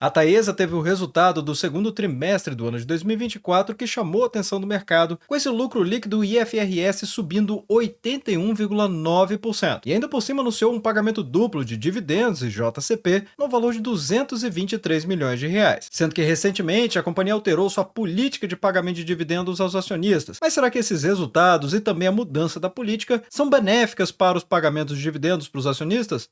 A Taesa teve o resultado do segundo trimestre do ano de 2024 que chamou a atenção do mercado, com esse lucro líquido IFRS subindo 81,9%. E ainda por cima anunciou um pagamento duplo de dividendos e JCP no valor de 223 milhões de reais. Sendo que recentemente a companhia alterou sua política de pagamento de dividendos aos acionistas. Mas será que esses resultados e também a mudança da política são benéficas para os pagamentos de dividendos para os acionistas?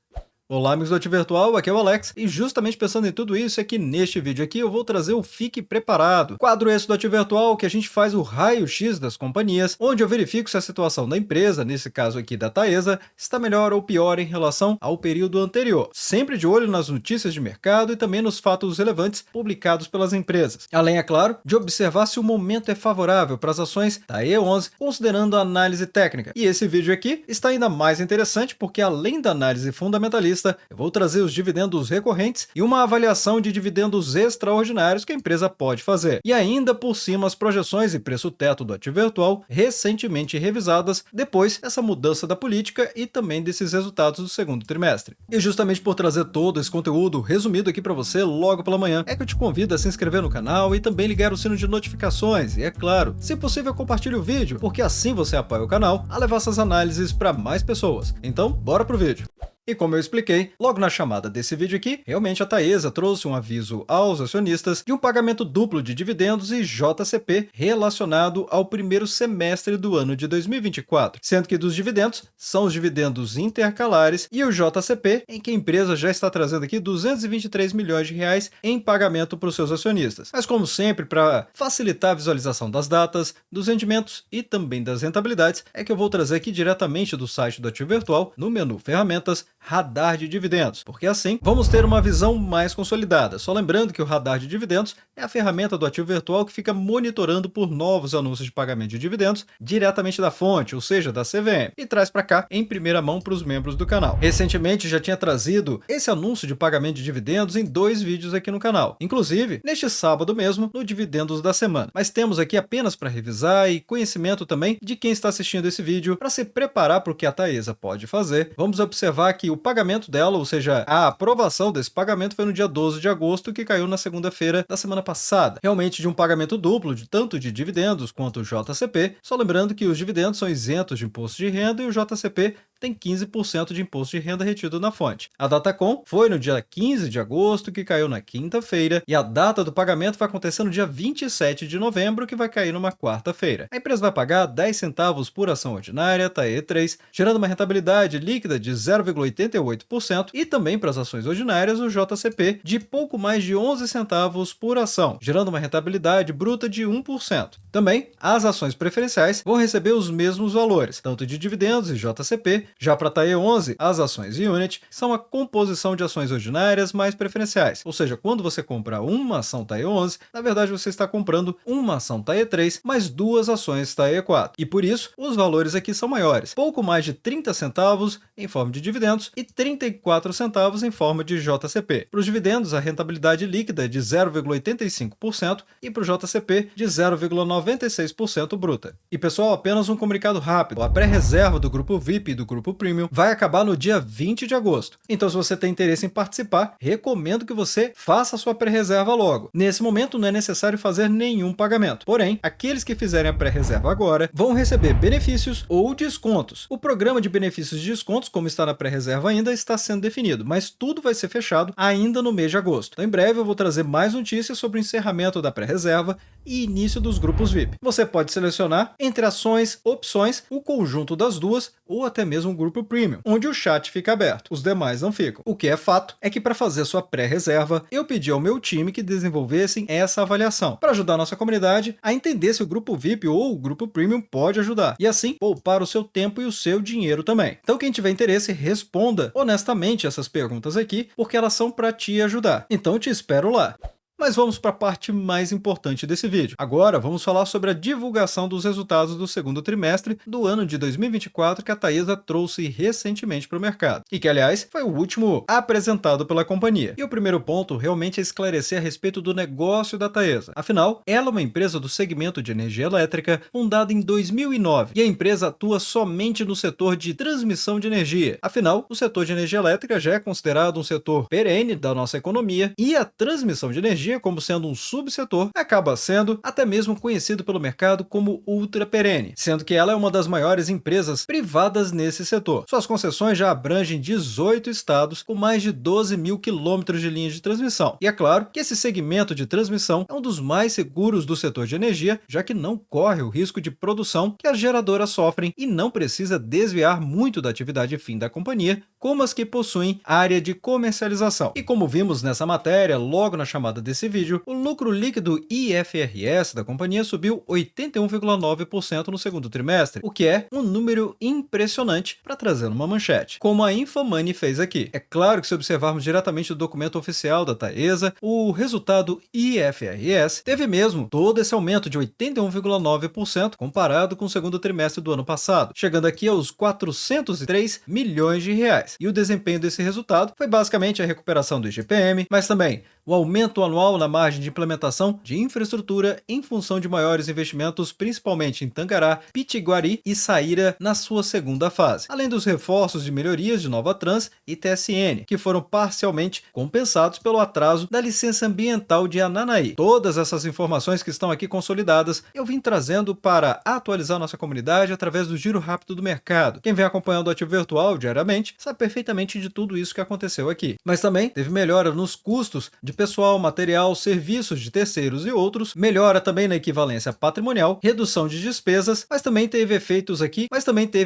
Olá amigos do Ati Virtual, aqui é o Alex, e justamente pensando em tudo isso é que neste vídeo aqui eu vou trazer o Fique Preparado, quadro esse do Ati Virtual que a gente faz o raio-x das companhias, onde eu verifico se a situação da empresa, nesse caso aqui da Taesa, está melhor ou pior em relação ao período anterior, sempre de olho nas notícias de mercado e também nos fatos relevantes publicados pelas empresas. Além, é claro, de observar se o momento é favorável para as ações da E11, considerando a análise técnica. E esse vídeo aqui está ainda mais interessante porque além da análise fundamentalista, eu vou trazer os dividendos recorrentes e uma avaliação de dividendos extraordinários que a empresa pode fazer. E ainda por cima as projeções e preço teto do ativo virtual recentemente revisadas depois dessa mudança da política e também desses resultados do segundo trimestre. E justamente por trazer todo esse conteúdo resumido aqui para você logo pela manhã, é que eu te convido a se inscrever no canal e também ligar o sino de notificações. E é claro, se possível compartilhe o vídeo, porque assim você apoia o canal a levar essas análises para mais pessoas. Então, bora pro vídeo! E como eu expliquei, logo na chamada desse vídeo aqui, realmente a Taesa trouxe um aviso aos acionistas de um pagamento duplo de dividendos e JCP relacionado ao primeiro semestre do ano de 2024, sendo que dos dividendos são os dividendos intercalares e o JCP, em que a empresa já está trazendo aqui 223 milhões de reais em pagamento para os seus acionistas. Mas como sempre, para facilitar a visualização das datas, dos rendimentos e também das rentabilidades, é que eu vou trazer aqui diretamente do site do Ativo Virtual, no menu Ferramentas, Radar de Dividendos, porque assim vamos ter uma visão mais consolidada. Só lembrando que o Radar de Dividendos é a ferramenta do Ativo Virtual que fica monitorando por novos anúncios de pagamento de dividendos diretamente da fonte, ou seja, da CVM, e traz para cá em primeira mão para os membros do canal. Recentemente já tinha trazido esse anúncio de pagamento de dividendos em 2 vídeos aqui no canal, inclusive neste sábado mesmo, no Dividendos da Semana. Mas temos aqui apenas para revisar e conhecimento também de quem está assistindo esse vídeo para se preparar para o que a Taesa pode fazer. Vamos observar que o pagamento dela, ou seja, a aprovação desse pagamento foi no dia 12 de agosto, que caiu na segunda-feira da semana passada. Realmente de um pagamento duplo, de tanto de dividendos quanto JCP, só lembrando que os dividendos são isentos de imposto de renda e o JCP tem 15% de imposto de renda retido na fonte. A Datacom foi no dia 15 de agosto, que caiu na quinta-feira, e a data do pagamento vai acontecer no dia 27 de novembro, que vai cair numa quarta-feira. A empresa vai pagar 10 centavos por ação ordinária, TAE3, gerando uma rentabilidade líquida de 0,88% e também para as ações ordinárias o JCP de pouco mais de 11 centavos por ação, gerando uma rentabilidade bruta de 1%. Também, as ações preferenciais vão receber os mesmos valores, tanto de dividendos e JCP. Já para a TAE11, as ações Unit são a composição de ações ordinárias mais preferenciais, ou seja, quando você compra uma ação TAE11, na verdade você está comprando uma ação TAE3 mais 2 ações TAE4. E por isso, os valores aqui são maiores, pouco mais de 30 centavos em forma de dividendos e 34 centavos em forma de JCP. Para os dividendos, a rentabilidade líquida é de 0,85% e para o JCP de 0,96% bruta. E pessoal, apenas um comunicado rápido, a pré-reserva do grupo VIP e do grupo Premium vai acabar no dia 20 de agosto. Então, se você tem interesse em participar, recomendo que você faça a sua pré-reserva logo. Nesse momento, não é necessário fazer nenhum pagamento. Porém, aqueles que fizerem a pré-reserva agora vão receber benefícios ou descontos. O programa de benefícios e descontos, como está na pré-reserva ainda, está sendo definido, mas tudo vai ser fechado ainda no mês de agosto. Então, em breve eu vou trazer mais notícias sobre o encerramento da pré-reserva e início dos grupos VIP. Você pode selecionar entre ações, opções, o conjunto das duas ou até mesmo um grupo Premium, onde o chat fica aberto, os demais não ficam. O que é fato é que para fazer sua pré-reserva, eu pedi ao meu time que desenvolvessem essa avaliação, para ajudar a nossa comunidade a entender se o grupo VIP ou o grupo Premium pode ajudar, e assim poupar o seu tempo e o seu dinheiro também. Então quem tiver interesse, responda honestamente essas perguntas aqui, porque elas são para te ajudar. Então te espero lá. Mas vamos para a parte mais importante desse vídeo. Agora vamos falar sobre a divulgação dos resultados do segundo trimestre do ano de 2024 que a Taesa trouxe recentemente para o mercado. E que, aliás, foi o último apresentado pela companhia. E o primeiro ponto realmente é esclarecer a respeito do negócio da Taesa. Afinal, ela é uma empresa do segmento de energia elétrica fundada em 2009 e a empresa atua somente no setor de transmissão de energia. Afinal, o setor de energia elétrica já é considerado um setor perene da nossa economia e a transmissão de energia, como sendo um subsetor, acaba sendo até mesmo conhecido pelo mercado como ultra perene, sendo que ela é uma das maiores empresas privadas nesse setor. Suas concessões já abrangem 18 estados com mais de 12 mil quilômetros de linhas de transmissão. E é claro que esse segmento de transmissão é um dos mais seguros do setor de energia, já que não corre o risco de produção que as geradoras sofrem e não precisa desviar muito da atividade fim da companhia, como as que possuem área de comercialização. E como vimos nessa matéria, logo na chamada desse vídeo, o lucro líquido IFRS da companhia subiu 81,9% no segundo trimestre, o que é um número impressionante para trazer numa manchete, como a Infomoney fez aqui. É claro que se observarmos diretamente do documento oficial da Taesa, o resultado IFRS teve mesmo todo esse aumento de 81,9% comparado com o segundo trimestre do ano passado, chegando aqui aos 403 milhões de reais. E o desempenho desse resultado foi basicamente a recuperação do IGPM, mas também o aumento anual na margem de implementação de infraestrutura em função de maiores investimentos, principalmente em Tangará, Pitiguari e Saíra na sua segunda fase, além dos reforços de melhorias de Novatrans e TSN, que foram parcialmente compensados pelo atraso da licença ambiental de Ananaí. Todas essas informações que estão aqui consolidadas, eu vim trazendo para atualizar nossa comunidade através do giro rápido do mercado. Quem vem acompanhando o Ativo Virtual diariamente sabe perfeitamente de tudo isso que aconteceu aqui. Mas também teve melhora nos custos de pessoal, material, serviços de terceiros e outros, melhora também na equivalência patrimonial, redução de despesas, mas também teve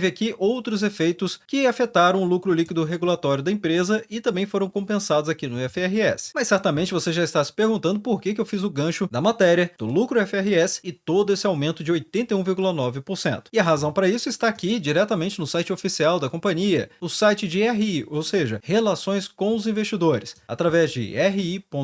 aqui outros efeitos que afetaram o lucro líquido regulatório da empresa e também foram compensados aqui no IFRS. Mas certamente você já está se perguntando por que eu fiz o gancho da matéria, do lucro IFRS e todo esse aumento de 81,9%. E a razão para isso está aqui diretamente no site oficial da companhia, o site de RI, ou seja, Relações com os Investidores, através de ri.taesa.com.br.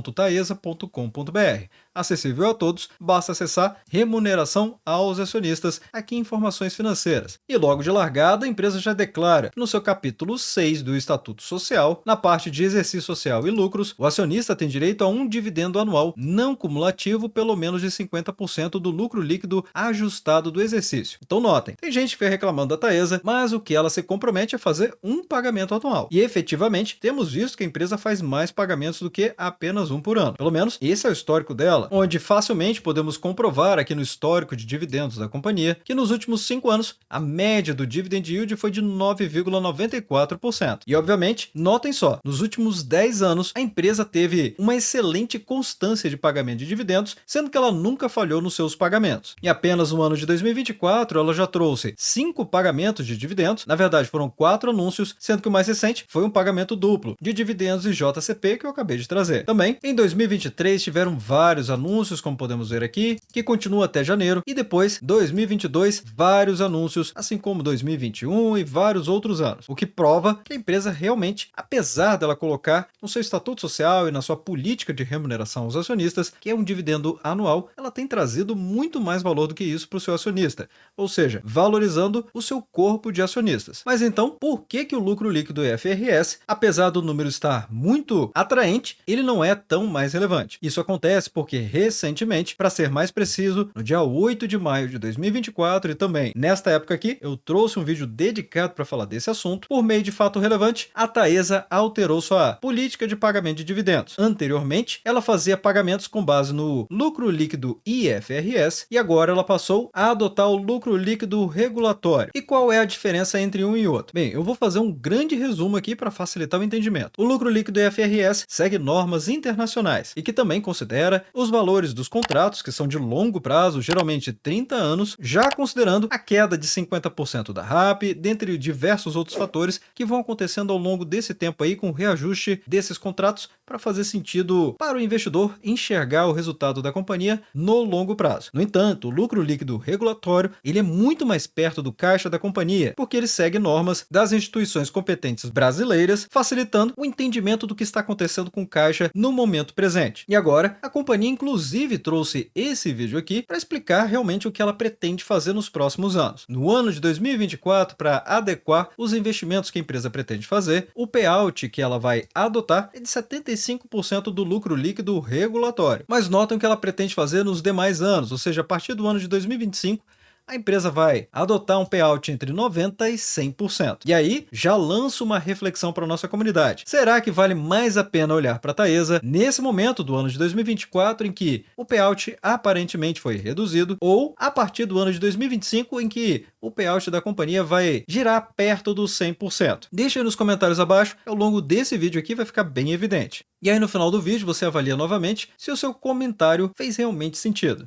Acessível a todos, basta acessar Remuneração aos Acionistas, aqui em Informações Financeiras. E logo de largada, a empresa já declara que no seu capítulo 6 do Estatuto Social, na parte de exercício social e lucros, o acionista tem direito a um dividendo anual não cumulativo pelo menos de 50% do lucro líquido ajustado do exercício. Então notem, tem gente que vem reclamando da Taesa, mas o que ela se compromete é fazer um pagamento anual. E efetivamente, temos visto que a empresa faz mais pagamentos do que apenas um por ano. Pelo menos, esse é o histórico dela, onde facilmente podemos comprovar aqui no histórico de dividendos da companhia que nos últimos 5 anos a média do dividend yield foi de 9,94%. E obviamente, notem só, nos últimos 10 anos a empresa teve uma excelente constância de pagamento de dividendos, sendo que ela nunca falhou nos seus pagamentos. E apenas no ano de 2024 ela já trouxe 5 pagamentos de dividendos, na verdade foram 4 anúncios, sendo que o mais recente foi um pagamento duplo de dividendos e JCP que eu acabei de trazer. Também em 2023 tiveram vários anúncios, como podemos ver aqui, que continua até janeiro, e depois 2022 vários anúncios, assim como 2021 e vários outros anos, o que prova que a empresa realmente, apesar dela colocar no seu estatuto social e na sua política de remuneração aos acionistas, que é um dividendo anual, ela tem trazido muito mais valor do que isso para o seu acionista, ou seja, valorizando o seu corpo de acionistas. Mas então, por que o lucro líquido IFRS, apesar do número estar muito atraente, ele não é tão mais relevante? Isso acontece porque recentemente, para ser mais preciso, no dia 8 de maio de 2024 e também nesta época aqui, eu trouxe um vídeo dedicado para falar desse assunto. Por meio de fato relevante, a Taesa alterou sua política de pagamento de dividendos. Anteriormente, ela fazia pagamentos com base no lucro líquido IFRS e agora ela passou a adotar o lucro líquido regulatório. E qual é a diferença entre um e outro? Bem, eu vou fazer um grande resumo aqui para facilitar o entendimento. O lucro líquido IFRS segue normas internacionais e que também considera os valores dos contratos, que são de longo prazo, geralmente 30 anos, já considerando a queda de 50% da RAP, dentre diversos outros fatores que vão acontecendo ao longo desse tempo aí com o reajuste desses contratos para fazer sentido para o investidor enxergar o resultado da companhia no longo prazo. No entanto, o lucro líquido regulatório ele é muito mais perto do caixa da companhia, porque ele segue normas das instituições competentes brasileiras, facilitando o entendimento do que está acontecendo com o caixa no momento presente. E agora, a companhia inclusive trouxe esse vídeo aqui para explicar realmente o que ela pretende fazer nos próximos anos. No ano de 2024, para adequar os investimentos que a empresa pretende fazer, o payout que ela vai adotar é de 75% do lucro líquido regulatório. Mas notam que ela pretende fazer nos demais anos, ou seja, a partir do ano de 2025, a empresa vai adotar um payout entre 90% e 100%. E aí, já lanço uma reflexão para a nossa comunidade. Será que vale mais a pena olhar para a Taesa nesse momento do ano de 2024, em que o payout aparentemente foi reduzido, ou a partir do ano de 2025, em que o payout da companhia vai girar perto dos 100%? Deixa aí nos comentários abaixo, ao longo desse vídeo aqui vai ficar bem evidente. E aí no final do vídeo você avalia novamente se o seu comentário fez realmente sentido.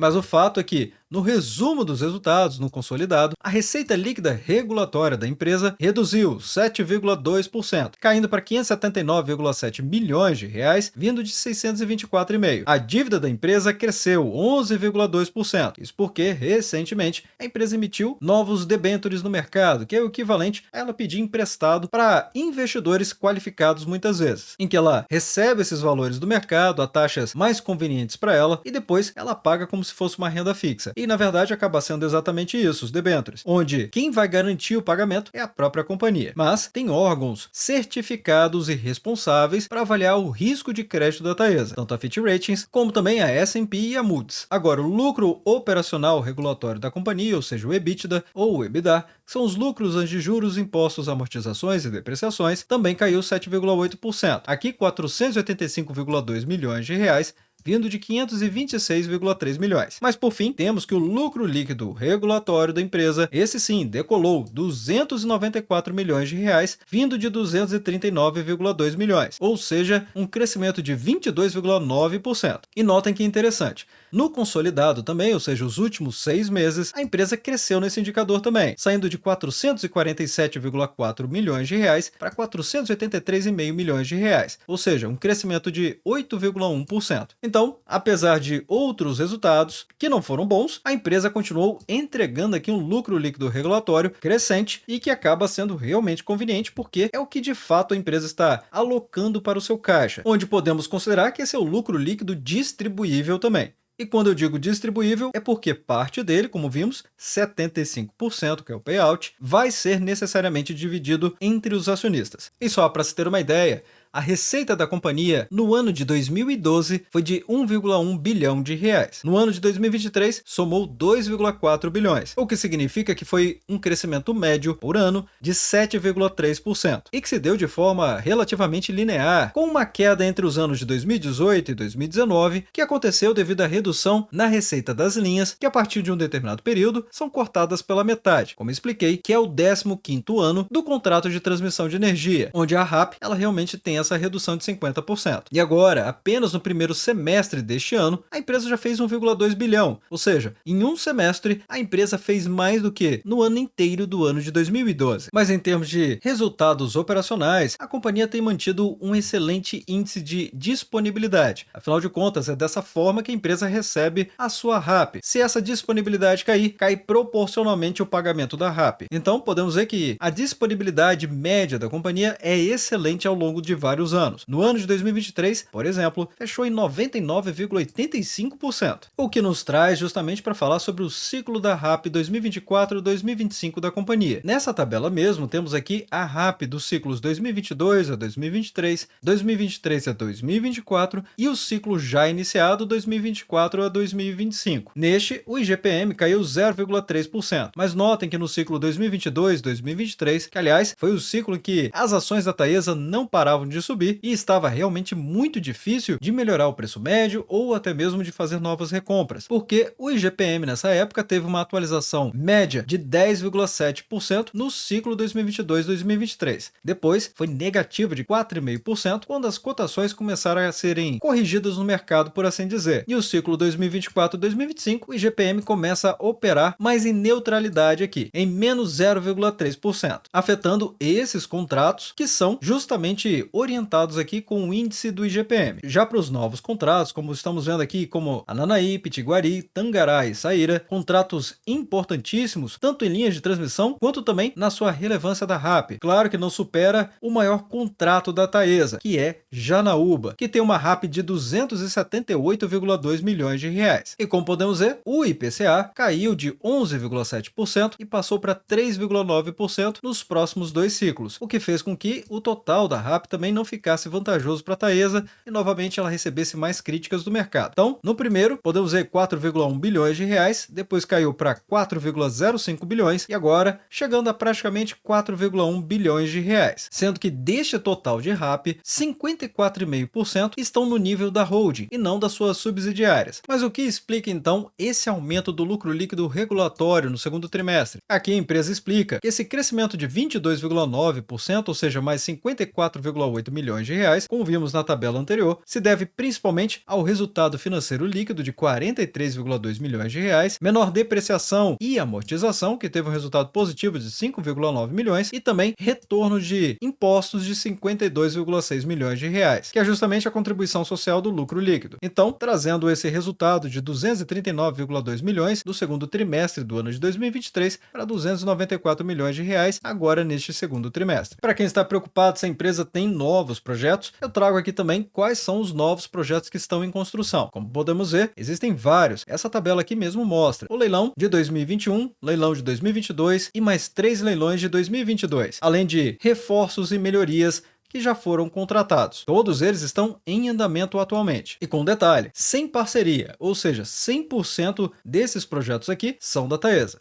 Mas o fato é que, no resumo dos resultados no consolidado, a receita líquida regulatória da empresa reduziu 7,2%, caindo para 579,7 milhões de reais, vindo de 624,5. A dívida da empresa cresceu 11,2%. Isso porque, recentemente, a empresa emitiu novos debêntures no mercado, que é o equivalente a ela pedir emprestado para investidores qualificados muitas vezes, em que ela recebe esses valores do mercado a taxas mais convenientes para ela e depois ela paga como se fosse uma renda fixa. E, na verdade, acaba sendo exatamente isso, os debêntures, onde quem vai garantir o pagamento é a própria companhia. Mas tem órgãos certificados e responsáveis para avaliar o risco de crédito da Taesa, tanto a Fitch Ratings como também a S&P e a Moody's. Agora, o lucro operacional regulatório da companhia, ou seja, o EBITDA ou o EBITDA, que são os lucros antes de juros, impostos, amortizações e depreciações, também caiu 7,8%. Aqui, 485,2 milhões de reais, vindo de 526,3 milhões. Mas por fim, temos que o lucro líquido regulatório da empresa, esse sim, decolou 294 milhões de reais, vindo de 239,2 milhões, ou seja, um crescimento de 22,9%. E notem que interessante, no consolidado também, ou seja, os últimos 6 meses, a empresa cresceu nesse indicador também, saindo de 447,4 milhões de reais para 483,5 milhões de reais, ou seja, um crescimento de 8,1%. Então, apesar de outros resultados que não foram bons, a empresa continuou entregando aqui um lucro líquido regulatório crescente e que acaba sendo realmente conveniente porque é o que de fato a empresa está alocando para o seu caixa, onde podemos considerar que esse é o lucro líquido distribuível também. E quando eu digo distribuível, é porque parte dele, como vimos, 75%, que é o payout, vai ser necessariamente dividido entre os acionistas. E só para se ter uma ideia, a receita da companhia no ano de 2012 foi de 1,1 bilhão de reais. No ano de 2023, somou 2,4 bilhões, o que significa que foi um crescimento médio por ano de 7,3%, e que se deu de forma relativamente linear, com uma queda entre os anos de 2018 e 2019, que aconteceu devido à redução na receita das linhas, que a partir de um determinado período são cortadas pela metade, como expliquei, que é o 15º ano do contrato de transmissão de energia, onde a RAP ela realmente tem essa redução de 50%. E agora, apenas no primeiro semestre deste ano, a empresa já fez 1,2 bilhão, ou seja, em um semestre a empresa fez mais do que no ano inteiro do ano de 2012. Mas em termos de resultados operacionais, a companhia tem mantido um excelente índice de disponibilidade. Afinal de contas, é dessa forma que a empresa recebe a sua RAP. Se essa disponibilidade cair, cai proporcionalmente o pagamento da RAP. Então, podemos ver que a disponibilidade média da companhia é excelente ao longo de vários anos. No ano de 2023, por exemplo, fechou em 99,85%, o que nos traz justamente para falar sobre o ciclo da RAP 2024-2025 da companhia. Nessa tabela mesmo, temos aqui a RAP dos ciclos 2022 a 2023, 2023 a 2024 e o ciclo já iniciado 2024 a 2025. Neste, o IGPM caiu 0,3%, mas notem que no ciclo 2022-2023, que aliás foi o ciclo em que as ações da Taesa não paravam de subir e estava realmente muito difícil de melhorar o preço médio ou até mesmo de fazer novas recompras, porque o IGPM nessa época teve uma atualização média de 10,7% no ciclo 2022-2023. Depois foi negativa de 4,5% quando as cotações começaram a serem corrigidas no mercado, por assim dizer. E o ciclo 2024-2025, o IGPM começa a operar mais em neutralidade aqui, em menos 0,3%, afetando esses contratos que são justamente orientados aqui com o índice do IGPM. Já para os novos contratos, como estamos vendo aqui, como Ananaí, Pitiguari, Tangará e Saíra, contratos importantíssimos, tanto em linhas de transmissão, quanto também na sua relevância da RAP. Claro que não supera o maior contrato da Taesa, que é Janaúba, que tem uma RAP de 278,2 milhões de reais. E como podemos ver, o IPCA caiu de 11,7% e passou para 3,9% nos próximos 2 ciclos, o que fez com que o total da RAP também não ficasse vantajoso para a Taesa e novamente ela recebesse mais críticas do mercado. Então, no primeiro, podemos ver 4,1 bilhões de reais, depois caiu para 4,05 bilhões e agora chegando a praticamente 4,1 bilhões de reais, sendo que deste total de RAP, 54,5% estão no nível da holding e não das suas subsidiárias. Mas o que explica então esse aumento do lucro líquido regulatório no segundo trimestre? Aqui a empresa explica que esse crescimento de 22,9%, ou seja, mais 54,8 milhões de reais, como vimos na tabela anterior, se deve principalmente ao resultado financeiro líquido de 43,2 milhões de reais, menor depreciação e amortização, que teve um resultado positivo de 5,9 milhões, e também retorno de impostos de 52,6 milhões de reais, que é justamente a contribuição social do lucro líquido. Então, trazendo esse resultado de 239,2 milhões do segundo trimestre do ano de 2023 para 294 milhões de reais agora neste segundo trimestre. Para quem está preocupado se a empresa tem novos projetos, eu trago aqui também quais são os novos projetos que estão em construção. Como podemos ver, existem vários. Essa tabela aqui mesmo mostra o leilão de 2021, leilão de 2022 e mais 3 leilões de 2022, além de reforços e melhorias que já foram contratados. Todos eles estão em andamento atualmente. E com detalhe, sem parceria, ou seja, 100% desses projetos aqui são da Taesa.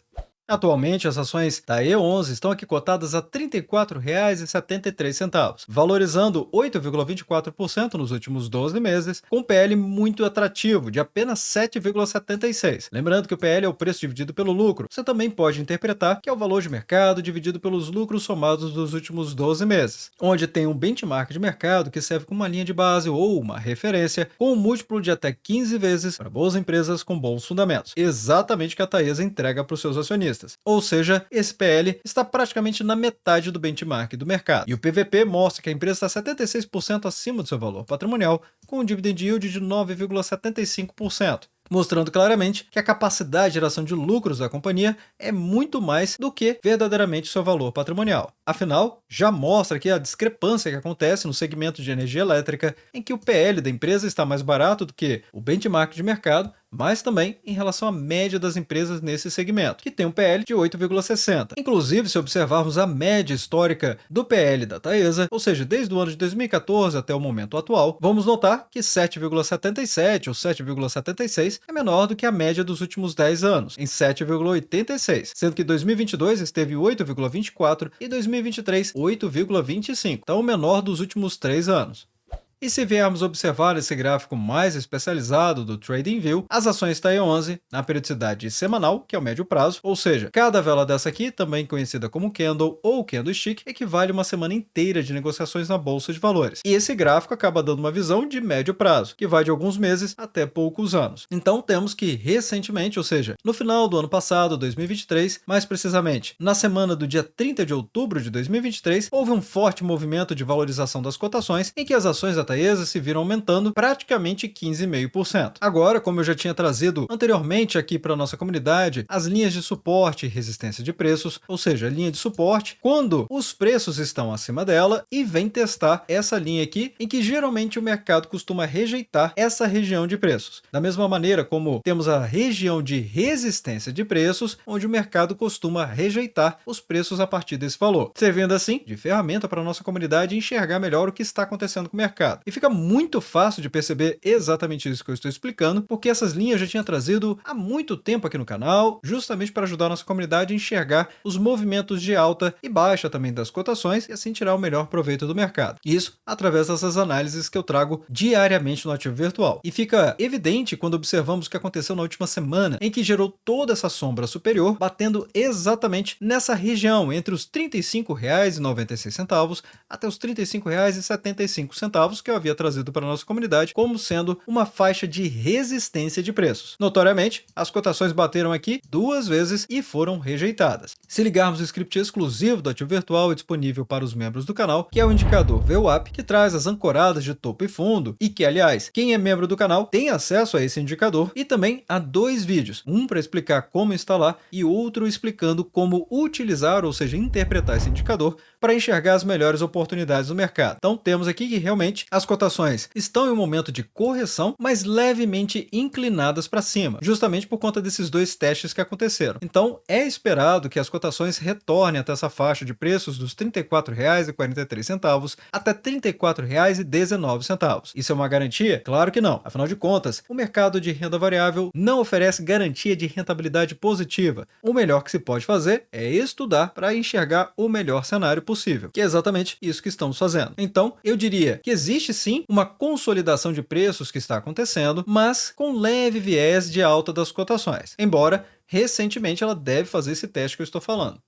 Atualmente, as ações da E11 estão aqui cotadas a R$ 34,73, valorizando 8,24% nos últimos 12 meses, com PL muito atrativo, de apenas 7,76. Lembrando que o PL é o preço dividido pelo lucro. Você também pode interpretar que é o valor de mercado dividido pelos lucros somados dos últimos 12 meses, onde tem um benchmark de mercado que serve como uma linha de base ou uma referência, com um múltiplo de até 15 vezes para boas empresas com bons fundamentos. Exatamente o que a Taesa entrega para os seus acionistas. Ou seja, esse PL está praticamente na metade do benchmark do mercado. E o PVP mostra que a empresa está 76% acima do seu valor patrimonial, com um dividend yield de 9,75%. Mostrando claramente que a capacidade de geração de lucros da companhia é muito mais do que verdadeiramente seu valor patrimonial. Afinal, já mostra aqui a discrepância que acontece no segmento de energia elétrica, em que o PL da empresa está mais barato do que o benchmark de mercado, mas também em relação à média das empresas nesse segmento, que tem um PL de 8,60. Inclusive, se observarmos a média histórica do PL da Taesa, ou seja, desde o ano de 2014 até o momento atual, vamos notar que 7,77 ou 7,76 é menor do que a média dos últimos 10 anos, em 7,86, sendo que 2022 esteve 8,24 e 2023 8,25, então o menor dos últimos 3 anos. E se viermos observar esse gráfico mais especializado do TradingView, as ações da E11 na periodicidade semanal, que é o médio prazo, ou seja, cada vela dessa aqui, também conhecida como candle ou candlestick, equivale a uma semana inteira de negociações na bolsa de valores. E esse gráfico acaba dando uma visão de médio prazo, que vai de alguns meses até poucos anos. Então temos que recentemente, ou seja, no final do ano passado, 2023, mais precisamente na semana do dia 30 de outubro de 2023, houve um forte movimento de valorização das cotações em que as ações da Taesa se viram aumentando praticamente 15,5%. Agora, como eu já tinha trazido anteriormente aqui para a nossa comunidade, as linhas de suporte e resistência de preços, ou seja, a linha de suporte, quando os preços estão acima dela e vem testar essa linha aqui, em que geralmente o mercado costuma rejeitar essa região de preços. Da mesma maneira como temos a região de resistência de preços, onde o mercado costuma rejeitar os preços a partir desse valor, servindo assim de ferramenta para a nossa comunidade enxergar melhor o que está acontecendo com o mercado. E fica muito fácil de perceber exatamente isso que eu estou explicando, porque essas linhas eu já tinha trazido há muito tempo aqui no canal, justamente para ajudar a nossa comunidade a enxergar os movimentos de alta e baixa também das cotações e assim tirar o melhor proveito do mercado. Isso através dessas análises que eu trago diariamente no Ativo Virtual. E fica evidente quando observamos o que aconteceu na última semana, em que gerou toda essa sombra superior, batendo exatamente nessa região, entre os R$ 35,96 até os R$ 35,75, que eu havia trazido para a nossa comunidade como sendo uma faixa de resistência de preços. Notoriamente, as cotações bateram aqui 2 vezes e foram rejeitadas. Se ligarmos o script exclusivo do Ativo Virtual disponível para os membros do canal, que é o indicador VWAP, que traz as ancoradas de topo e fundo, e que, aliás, quem é membro do canal tem acesso a esse indicador, e também a 2 vídeos, um para explicar como instalar e outro explicando como utilizar, ou seja, interpretar esse indicador para enxergar as melhores oportunidades do mercado. Então temos aqui que realmente as cotações estão em um momento de correção, mas levemente inclinadas para cima, justamente por conta desses 2 testes que aconteceram. Então é esperado que as cotações retornem até essa faixa de preços dos R$ 34,43 até R$ 34,19. Isso é uma garantia? Claro que não. Afinal de contas, o mercado de renda variável não oferece garantia de rentabilidade positiva. O melhor que se pode fazer é estudar para enxergar o melhor cenário possível, que é exatamente isso que estamos fazendo. Então, eu diria que existe sim uma consolidação de preços que está acontecendo, mas com leve viés de alta das cotações, embora recentemente ela deve fazer esse teste que eu estou falando.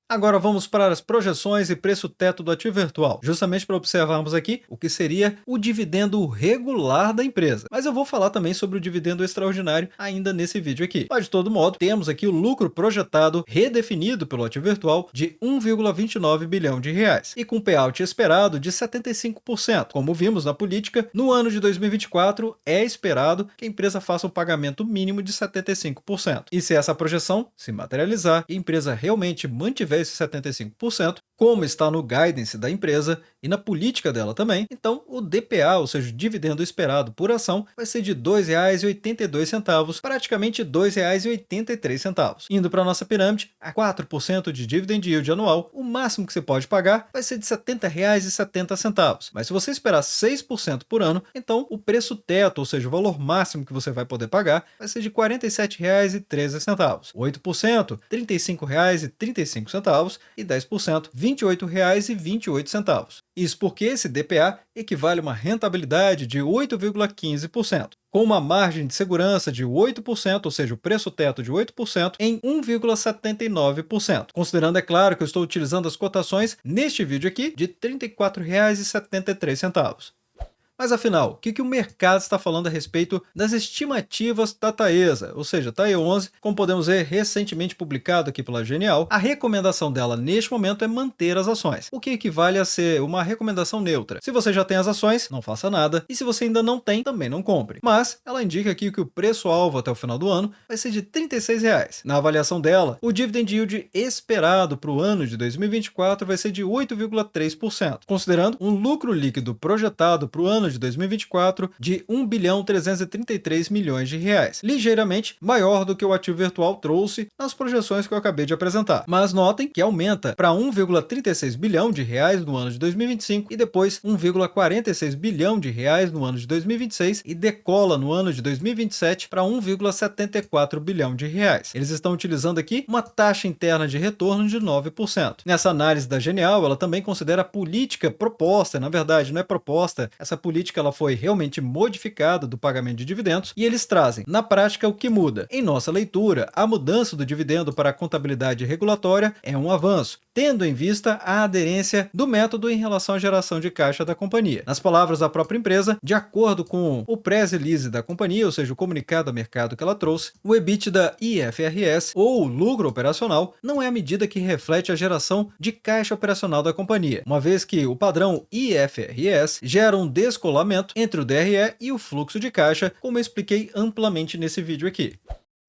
Agora vamos para as projeções e preço teto do ativo virtual, justamente para observarmos aqui o que seria o dividendo regular da empresa. Mas eu vou falar também sobre o dividendo extraordinário ainda nesse vídeo aqui. Mas de todo modo, temos aqui o lucro projetado redefinido pelo ativo virtual de 1,29 bilhão de reais e com payout esperado de 75%. Como vimos na política, no ano de 2024 é esperado que a empresa faça um pagamento mínimo de 75%. E se essa projeção se materializar e a empresa realmente mantiver esse 75%, como está no guidance da empresa e na política dela também, então o DPA, ou seja, o dividendo esperado por ação, vai ser de R$ 2,82, praticamente R$ 2,83. Indo para a nossa pirâmide, a 4% de dividend yield anual, o máximo que você pode pagar vai ser de R$ 70,70. Mas se você esperar 6% por ano, então o preço teto, ou seja, o valor máximo que você vai poder pagar, vai ser de R$ 47,13. 8%, R$ 35,35 e 10%, R$ 28,28. Isso porque esse DPA equivale a uma rentabilidade de 8,15%, com uma margem de segurança de 8%, ou seja, o preço teto de 8%, em 1,79%. Considerando, é claro, que eu estou utilizando as cotações neste vídeo aqui de R$ 34,73. Mas afinal, o que o mercado está falando a respeito das estimativas da Taesa, ou seja, TAE11, como podemos ver recentemente publicado aqui pela Genial, a recomendação dela neste momento é manter as ações, o que equivale a ser uma recomendação neutra. Se você já tem as ações, não faça nada, e se você ainda não tem, também não compre. Mas ela indica aqui que o preço-alvo até o final do ano vai ser de R$ 36,00. Na avaliação dela, o dividend yield esperado para o ano de 2024 vai ser de 8,3%, considerando um lucro líquido projetado para o ano de 2024 de 1,333 bilhões de reais, ligeiramente maior do que o ativo virtual trouxe nas projeções que eu acabei de apresentar. Mas notem que aumenta para 1,36 bilhão de reais no ano de 2025 e depois 1,46 bilhão de reais no ano de 2026 e decola no ano de 2027 para 1,74 bilhão de reais. Eles estão utilizando aqui uma taxa interna de retorno de 9%. Nessa análise da Genial, ela também considera a política proposta, na verdade não é proposta, essa política ela foi realmente modificada do pagamento de dividendos e eles trazem, na prática, o que muda. Em nossa leitura, a mudança do dividendo para a contabilidade regulatória é um avanço, tendo em vista a aderência do método em relação à geração de caixa da companhia. Nas palavras da própria empresa, de acordo com o press release da companhia, ou seja, o comunicado a mercado que ela trouxe, o EBITDA IFRS, ou lucro operacional, não é a medida que reflete a geração de caixa operacional da companhia, uma vez que o padrão IFRS gera um descolamento entre o DRE e o fluxo de caixa, como eu expliquei amplamente nesse vídeo aqui.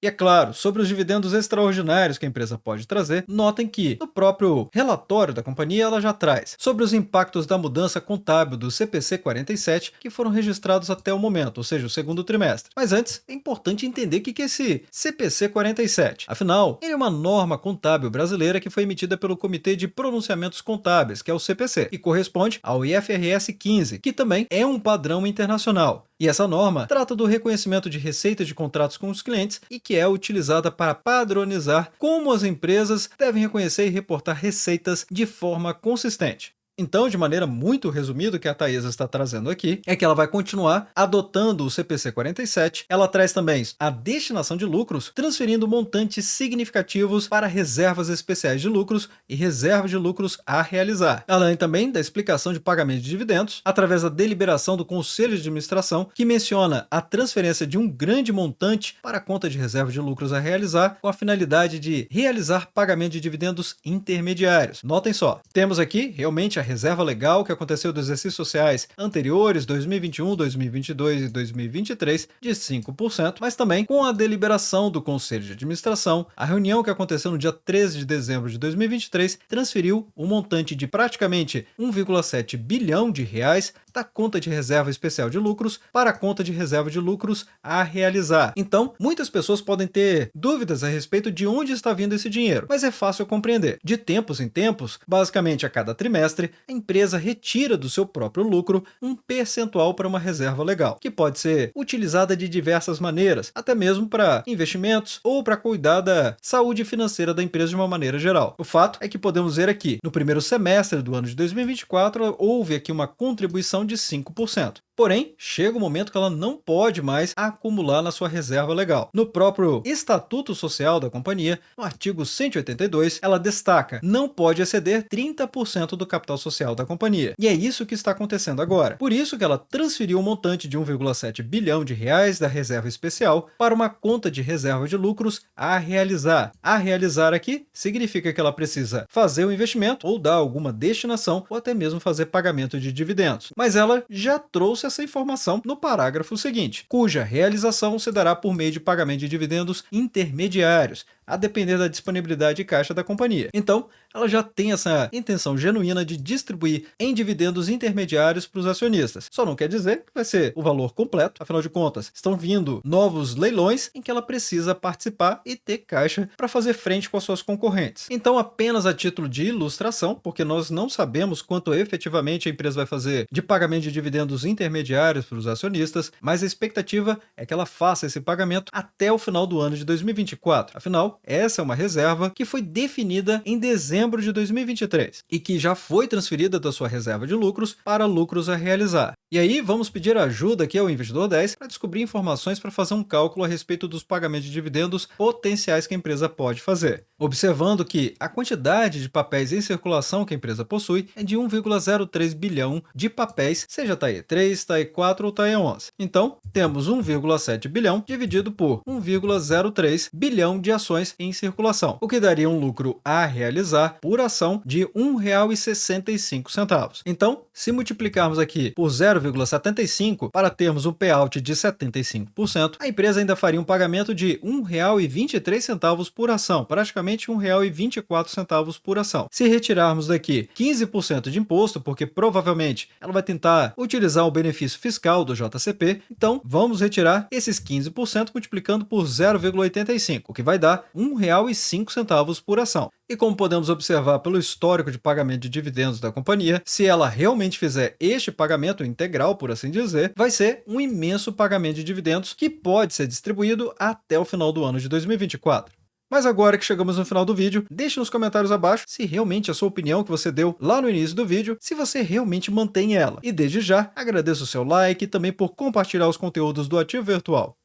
E é claro, sobre os dividendos extraordinários que a empresa pode trazer, notem que no próprio relatório da companhia ela já traz sobre os impactos da mudança contábil do CPC 47 que foram registrados até o momento, ou seja, o segundo trimestre. Mas antes, é importante entender o que é esse CPC 47. Afinal, ele é uma norma contábil brasileira que foi emitida pelo Comitê de Pronunciamentos Contábeis, que é o CPC, e corresponde ao IFRS 15, que também é um padrão internacional. E essa norma trata do reconhecimento de receitas de contratos com os clientes e que é utilizada para padronizar como as empresas devem reconhecer e reportar receitas de forma consistente. Então, de maneira muito resumida, o que a Taesa está trazendo aqui é que ela vai continuar adotando o CPC 47. Ela traz também a destinação de lucros, transferindo montantes significativos para reservas especiais de lucros e reservas de lucros a realizar. Além também da explicação de pagamento de dividendos, através da deliberação do Conselho de Administração, que menciona a transferência de um grande montante para a conta de reserva de lucros a realizar, com a finalidade de realizar pagamento de dividendos intermediários. Notem só, temos aqui realmente a reserva legal que aconteceu dos exercícios sociais anteriores, 2021, 2022 e 2023, de 5%, mas também com a deliberação do Conselho de Administração, a reunião que aconteceu no dia 13 de dezembro de 2023 transferiu um montante de praticamente 1,7 bilhão de reais da conta de reserva especial de lucros para a conta de reserva de lucros a realizar. Então, muitas pessoas podem ter dúvidas a respeito de onde está vindo esse dinheiro, mas é fácil compreender. De tempos em tempos, basicamente a cada trimestre, a empresa retira do seu próprio lucro um percentual para uma reserva legal, que pode ser utilizada de diversas maneiras, até mesmo para investimentos ou para cuidar da saúde financeira da empresa de uma maneira geral. O fato é que podemos ver aqui, no primeiro semestre do ano de 2024, houve aqui uma contribuição de 5%. Porém, chega o momento que ela não pode mais acumular na sua reserva legal. No próprio Estatuto Social da companhia, no artigo 182, ela destaca: não pode exceder 30% do capital social da companhia. E é isso que está acontecendo agora. Por isso que ela transferiu um montante de 1,7 bilhão de reais da reserva especial para uma conta de reserva de lucros a realizar. A realizar aqui significa que ela precisa fazer o investimento ou dar alguma destinação ou até mesmo fazer pagamento de dividendos. Mas ela já trouxe essa informação no parágrafo seguinte, cuja realização se dará por meio de pagamento de dividendos intermediários, a depender da disponibilidade de caixa da companhia. Então, ela já tem essa intenção genuína de distribuir em dividendos intermediários para os acionistas. Só não quer dizer que vai ser o valor completo, afinal de contas, estão vindo novos leilões em que ela precisa participar e ter caixa para fazer frente com as suas concorrentes. Então, apenas a título de ilustração, porque nós não sabemos quanto efetivamente a empresa vai fazer de pagamento de dividendos intermediários para os acionistas, mas a expectativa é que ela faça esse pagamento até o final do ano de 2024. Afinal, essa é uma reserva que foi definida em dezembro de 2023 e que já foi transferida da sua reserva de lucros para lucros a realizar. E aí, vamos pedir ajuda aqui ao Investidor 10 para descobrir informações para fazer um cálculo a respeito dos pagamentos de dividendos potenciais que a empresa pode fazer. Observando que a quantidade de papéis em circulação que a empresa possui é de 1,03 bilhão de papéis, seja TAE 3, TAE 4 ou TAE 11. Então, temos 1,7 bilhão dividido por 1,03 bilhão de ações em circulação, o que daria um lucro a realizar por ação de R$ 1,65. Então, se multiplicarmos aqui por 0,75 para termos um payout de 75%, a empresa ainda faria um pagamento de R$ 1,23 por ação, praticamente R$ 1,24 por ação. Se retirarmos daqui 15% de imposto, porque provavelmente ela vai tentar utilizar o benefício fiscal do JCP, então vamos retirar esses 15% multiplicando por 0,85, o que vai dar R$ 1,05 por ação. E como podemos observar pelo histórico de pagamento de dividendos da companhia, se ela realmente fizer este pagamento integral, por assim dizer, vai ser um imenso pagamento de dividendos que pode ser distribuído até o final do ano de 2024. Mas agora que chegamos no final do vídeo, deixe nos comentários abaixo se realmente a sua opinião que você deu lá no início do vídeo, se você realmente mantém ela. E desde já, agradeço o seu like e também por compartilhar os conteúdos do Ativo Virtual.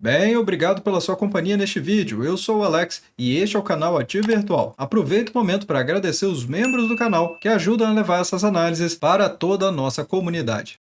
Bem, obrigado pela sua companhia neste vídeo. Eu sou o Alex e este é o canal Ativo Virtual. Aproveito o momento para agradecer os membros do canal que ajudam a levar essas análises para toda a nossa comunidade.